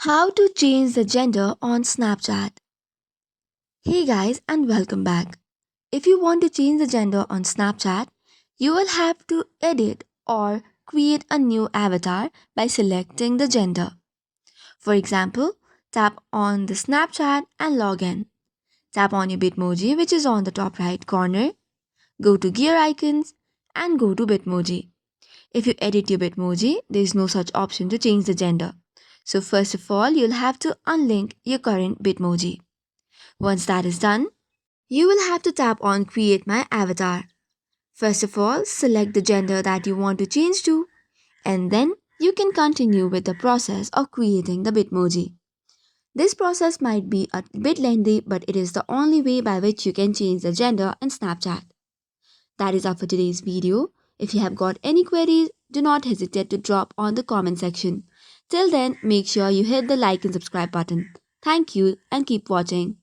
How to change the gender on Snapchat. Hey guys, and welcome back. If you want to change the gender on Snapchat, you will have to edit or create a new avatar by selecting the gender. For example, tap on the Snapchat and log in. Tap on your Bitmoji, which is on the top right corner. Go to gear icons and go to Bitmoji. If you edit your Bitmoji, there is no such option to change the gender. So first of all, you'll have to unlink your current Bitmoji. Once that is done, you will have to tap on Create My Avatar. First of all, select the gender that you want to change to, and then you can continue with the process of creating the Bitmoji. This process might be a bit lengthy, but it is the only way by which you can change the gender in Snapchat. That is all for today's video. If you have got any queries, do not hesitate to drop on the comment section. Till then, make sure you hit the like and subscribe button. Thank you and keep watching.